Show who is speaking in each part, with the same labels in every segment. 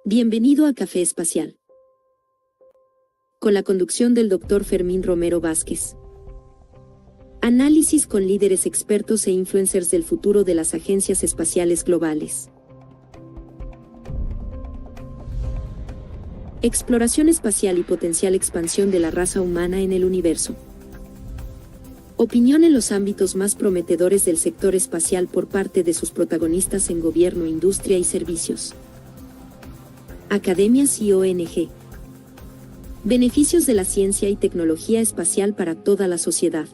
Speaker 1: Bienvenido a Café Espacial, con la conducción del Dr. Fermín Romero Vázquez. Análisis con líderes expertos e influencers del futuro de las agencias espaciales globales. Exploración espacial y potencial expansión de la raza humana en el universo. Opinión en los ámbitos más prometedores del sector espacial por parte de sus protagonistas en gobierno, industria y servicios. Academias y ONG. Beneficios de la ciencia y tecnología espacial para toda la sociedad.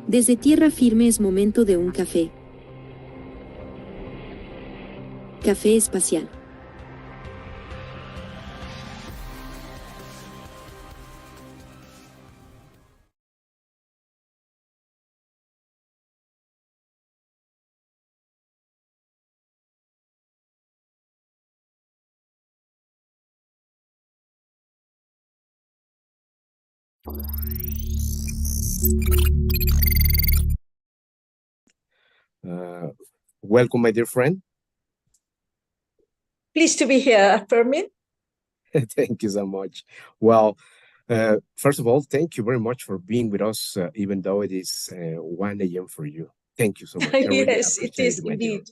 Speaker 1: Desde tierra firme es momento de un café. Café Espacial.
Speaker 2: Welcome, my dear friend.
Speaker 3: Pleased to be here, Fermín.
Speaker 2: Thank you so much. Well, first of all, thank you very much for being with us, even though it is 1 a.m. for you. Thank you so much.
Speaker 3: Yes, it is indeed.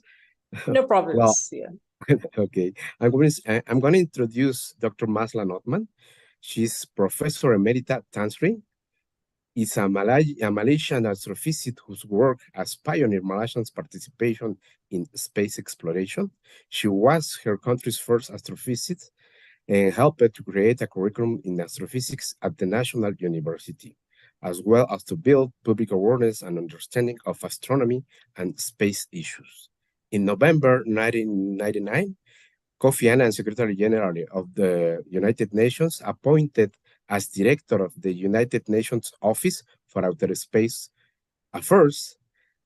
Speaker 3: No problems.
Speaker 2: Well, okay. I'm going to introduce Dr. Mazlan Othman. She's Professor Emerita Tansri. Is a Malaysian astrophysicist whose work has pioneered Malaysians' participation in space exploration. She was her country's first astrophysicist and helped to create a curriculum in astrophysics at the National University, as well as to build public awareness and understanding of astronomy and space issues. In November 1999, Kofi Annan, Secretary General of the United Nations, appointed as director of the United Nations Office for Outer Space Affairs,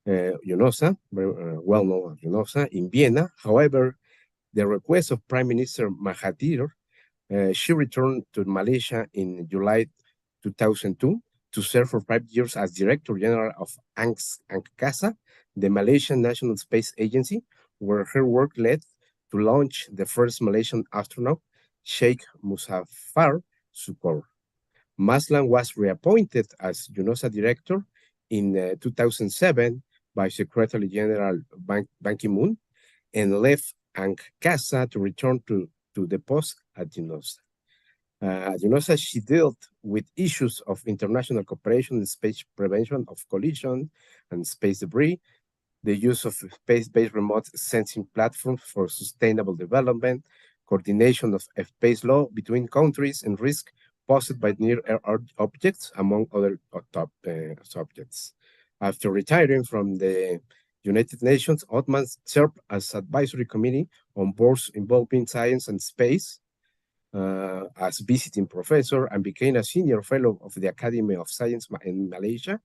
Speaker 2: UNOOSA, well known as UNOOSA, in Vienna. However, the request of Prime Minister Mahathir, she returned to Malaysia in July 2002 to serve for 5 years as Director General of anCI, the Malaysian National Space Agency, where her work led to launch the first Malaysian astronaut, Sheikh Muzaffar Shukor. Mazlan was reappointed as UNOOSA director in 2007 by Secretary General Ban Ki-moon and left anCI to return to the post at UNOOSA. At UNOOSA, she dealt with issues of international cooperation in space prevention of collision and space debris, the use of space-based remote sensing platforms for sustainable development, coordination of space law between countries, and risk posed by near-Earth objects, among other top subjects. After retiring from the United Nations, Othman served as advisory committee on boards involving science and space, as visiting professor, and became a senior fellow of the Academy of Science in Malaysia.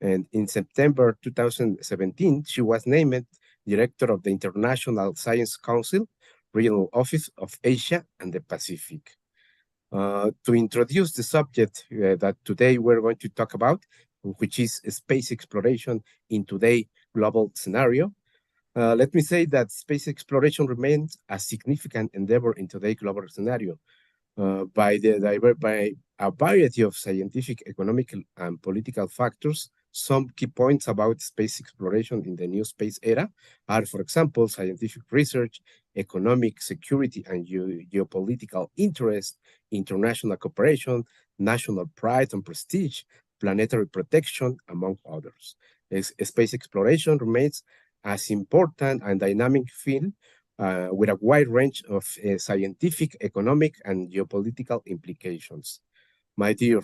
Speaker 2: And in September 2017, she was named director of the International Science Council, Regional Office of Asia and the Pacific. To introduce the subject that today we're going to talk about, which is space exploration in today's global scenario, let me say that space exploration remains a significant endeavor in today's global scenario. By a variety of scientific, economic, and political factors, some key points about space exploration in the new space era are, for example, scientific research, economic, security, and geopolitical interest, international cooperation, national pride and prestige, planetary protection, among others. Space exploration remains as important and dynamic field with a wide range of scientific, economic, and geopolitical implications. My dear,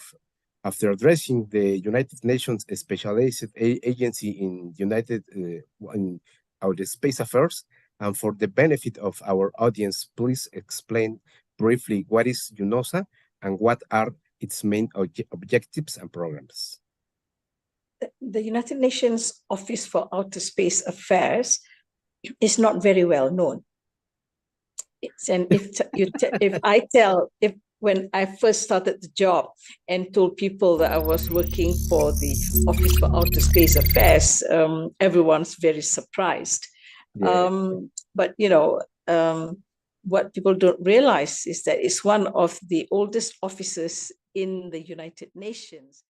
Speaker 2: after addressing the United Nations Specialized Agency in Outer Space Affairs, and for the benefit of our audience, please explain briefly what is UNOOSA and what are its main objectives and programs.
Speaker 3: The United Nations Office for Outer Space Affairs is not very well known. When I first started the job and told people that I was working for the Office for Outer Space Affairs, everyone's very surprised. Yeah. But, you know, what people don't realize is that it's one of the oldest offices in the United Nations.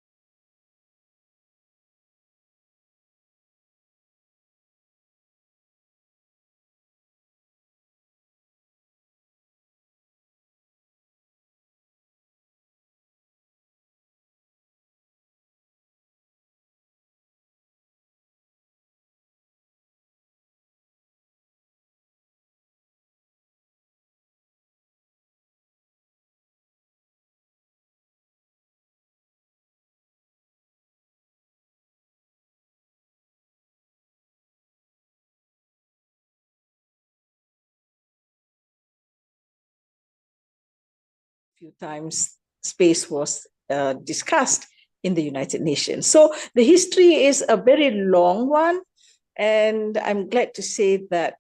Speaker 3: Few times space was discussed in the United Nations. So the history is a very long one. And I'm glad to say that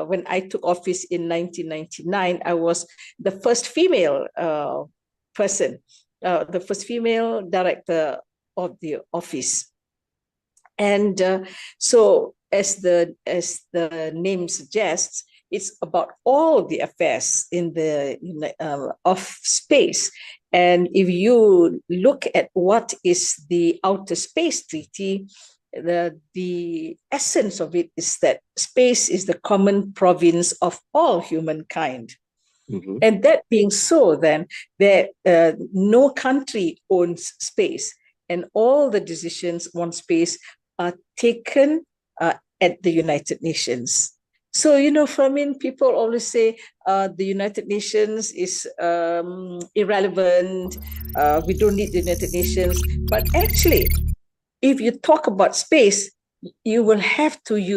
Speaker 3: when I took office in 1999, I was the first female person, the first female director of the office. And so as the name suggests, it's about all the affairs in the of space. And if you look at what is the Outer Space Treaty, the essence of it is that space is the common province of all humankind. Mm-hmm. And that being so, then there no country owns space, and all the decisions on space are taken at the United Nations. So, you know, Fermín, people always say the United Nations is irrelevant. We don't need the United Nations. But actually, if you talk about space, you will have to use